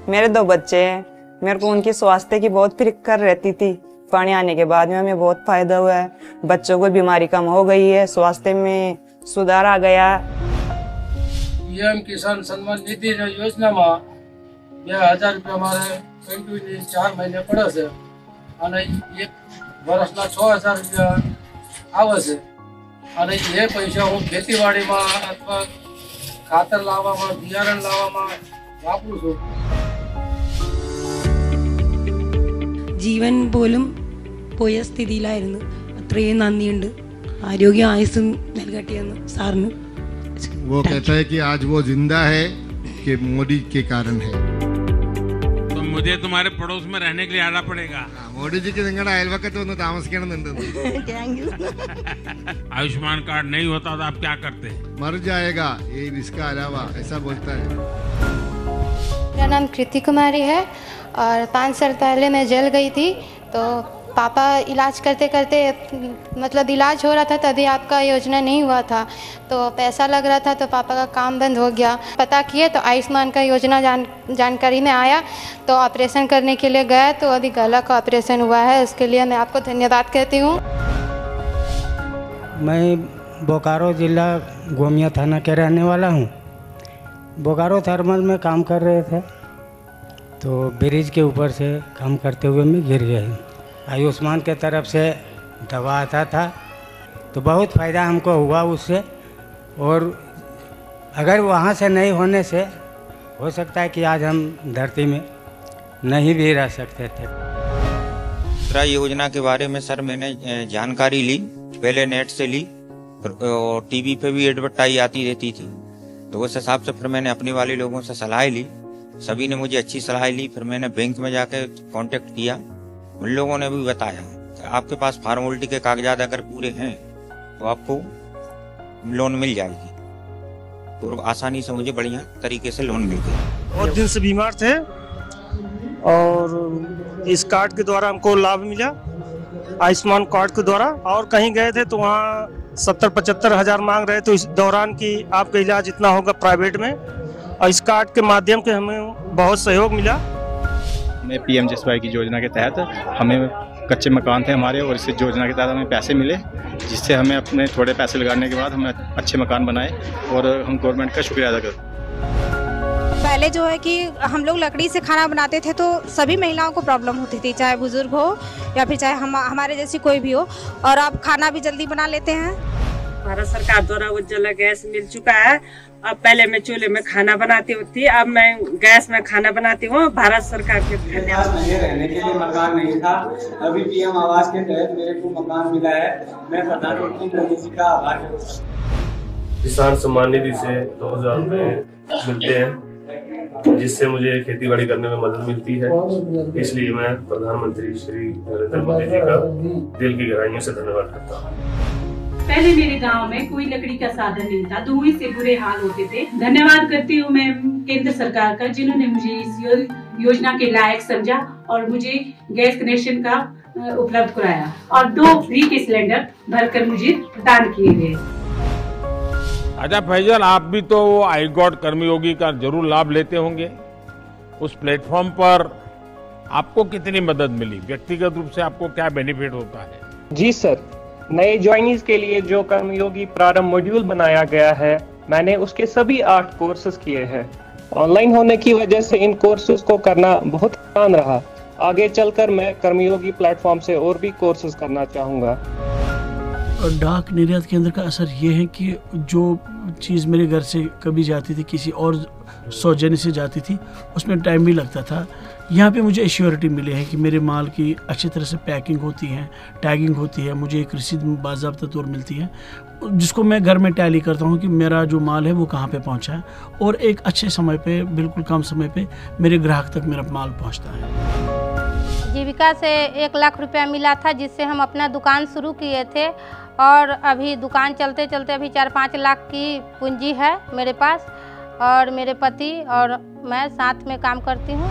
मेरे 2 बच्चे हैं। मेरे को उनकी स्वास्थ्य की बहुत फिक्र रहती थी। पानी आने के बाद में हमें बहुत फायदा हुआ है। बच्चों को बीमारी कम हो गई है, स्वास्थ्य में सुधार आ गया। पीएम किसान सम्मान निधि योजना में 2000 रुपया मारे कंटिन्यू 4 महीने पड़े से અને 1 વર્ષના 6000 રૂપિયા આવે છે અને એ પૈસા હું ખેતીવાડીમાં અથવા ખાતર લાવવામાં બિયારણ લાવવામાં વાપરું છું. ജീവൻ പോലും പോയ സ്ഥിതിയിലായിരുന്നു. അത്രയും നന്ദിയുണ്ട്. ആരോഗ്യ ആയുസ്സും നൽകട്ടെയെന്ന് സാറിന്. वो कहता है कि आज वो जिंदा है कि मोदी के कारण है. तो मुझे तुम्हारे पड़ोस में रहने के लिए आना पड़ेगा. मोदी जी के നിങ്ങളുടെ അയൽവക്കത്ത് വന്ന് താമസിക്കണമെന്നുണ്ട്. आयुष्मान कार्ड नहीं होता तो आप क्या करते? मर जाएगा ये इसका अलावा, ऐसा बोलता है. मेरा नाम कृति कुमारी है और 5 साल पहले मैं जेल गई थी तो पापा इलाज करते करते मतलब इलाज हो रहा था तभी आपका योजना नहीं हुआ था तो पैसा लग रहा था तो पापा का काम बंद हो गया. पता किए तो आयुष्मान का योजना जानकारी में आया तो ऑपरेशन करने के लिए गए तो अभी गला का ऑपरेशन हुआ है. इसके लिए मैं आपको धन्यवाद कहती हूँ. मैं बोकारो जिला गोमिया थाना के रहने वाला हूँ. बोकारो थर्मल में काम कर रहे थे तो ब्रिज के ऊपर से काम करते हुए मैं गिर गया. आयुष्मान के तरफ से दवा आता था तो बहुत फ़ायदा हमको हुआ उससे. और अगर वहाँ से नहीं होने से हो सकता है कि आज हम धरती में नहीं भी रह सकते थे. मुद्रा योजना के बारे में सर मैंने जानकारी ली. पहले नेट से ली और टीवी पे भी एडवर्टाइज आती रहती थी तो उस हिसाब से फिर मैंने अपने वाले लोगों से सलाह ली. सभी ने मुझे अच्छी सलाह ली. फिर मैंने बैंक में जाकर कांटेक्ट किया. उन लोगों ने भी बताया कि आपके पास फॉर्मेलिटी के कागजात अगर पूरे हैं तो आपको लोन मिल जाएगी. तो आसानी से मुझे बढ़िया तरीके से लोन मिल गया. बहुत दिन से बीमार थे और इस कार्ड के द्वारा हमको लाभ मिला आयुष्मान कार्ड के द्वारा. और कहीं गए थे तो वहाँ 70-75 हज़ार मांग रहे तो इस दौरान की आपका इलाज इतना होगा प्राइवेट में. और इस कार्ड के माध्यम से हमें बहुत सहयोग मिला. में पीएमजेएसवाई की योजना के तहत हमें कच्चे मकान थे हमारे और इस योजना के तहत हमें पैसे मिले जिससे हमें अपने थोड़े पैसे लगाने के बाद हमें अच्छे मकान बनाए और हम गवर्नमेंट का शुक्रिया अदा करते. पहले जो है कि हम लोग लकड़ी से खाना बनाते थे तो सभी महिलाओं को प्रॉब्लम होती थी, चाहे बुजुर्ग हो या फिर चाहे हमारे जैसी कोई भी हो. और अब खाना भी जल्दी बना लेते हैं. भारत सरकार द्वारा उज्ज्वला गैस मिल चुका है. अब पहले मैं चूल्हे में खाना बनाती थी, अब मैं गैस में खाना बनाती हूँ. भारत सरकार के धन्यवाद. मुझे रहने के लिए मकान नहीं था, अभी पीएम आवास के तहत मेरे को मकान मिला है. मैं प्रधानमंत्री मोदी जी का आभार करता हूँ. किसान सम्मान निधि से 2000 रुपये मिलते हैं जिससे मुझे खेती बाड़ी करने में मदद मिलती है. इसलिए मैं प्रधानमंत्री श्री नरेंद्र मोदी जी का दिल की गहराइयों से धन्यवाद करता हूँ. पहले मेरे गांव में कोई लकड़ी का साधन नहीं था, धुएं से बुरे हाल होते थे. धन्यवाद करती हूँ मैं केंद्र सरकार का जिन्होंने मुझे इस योजना के लायक समझा और मुझे गैस कनेक्शन का उपलब्ध कराया और 2 फ्री के सिलेंडर भरकर मुझे प्रदान किए गए. अच्छा फैजल, आप भी तो आई गॉट कर्मयोगी का जरूर लाभ लेते होंगे. उस प्लेटफॉर्म पर आपको कितनी मदद मिली? व्यक्तिगत रूप से आपको क्या बेनिफिट होता है? जी सर, नए ज्वाइनीज के लिए जो कर्मयोगी प्रारंभ मॉड्यूल बनाया गया है मैंने उसके सभी 8 कोर्सेज किए हैं. ऑनलाइन होने की वजह से इन कोर्सेज को करना बहुत आसान रहा. आगे चलकर मैं कर्मयोगी प्लेटफॉर्म से और भी कोर्सेज करना चाहूँगा. डाक निर्यात केंद्र का असर ये है कि जो चीज़ मेरे घर से कभी जाती थी किसी और सौजन्य से जाती थी उसमें टाइम भी लगता था. यहाँ पे मुझे एश्योरिटी मिली है कि मेरे माल की अच्छी तरह से पैकिंग होती है, टैगिंग होती है, मुझे एक रसीद बाज़ाब्ता तौर मिलती है जिसको मैं घर में टैली करता हूँ कि मेरा जो माल है वो कहाँ पे पहुँचा है और एक अच्छे समय पे, बिल्कुल कम समय पे मेरे ग्राहक तक मेरा माल पहुँचता है. जीविका से 1 लाख रुपया मिला था जिससे हम अपना दुकान शुरू किए थे और अभी दुकान चलते चलते अभी 4-5 लाख की पूंजी है मेरे पास और मेरे पति और मैं साथ में काम करती हूँ.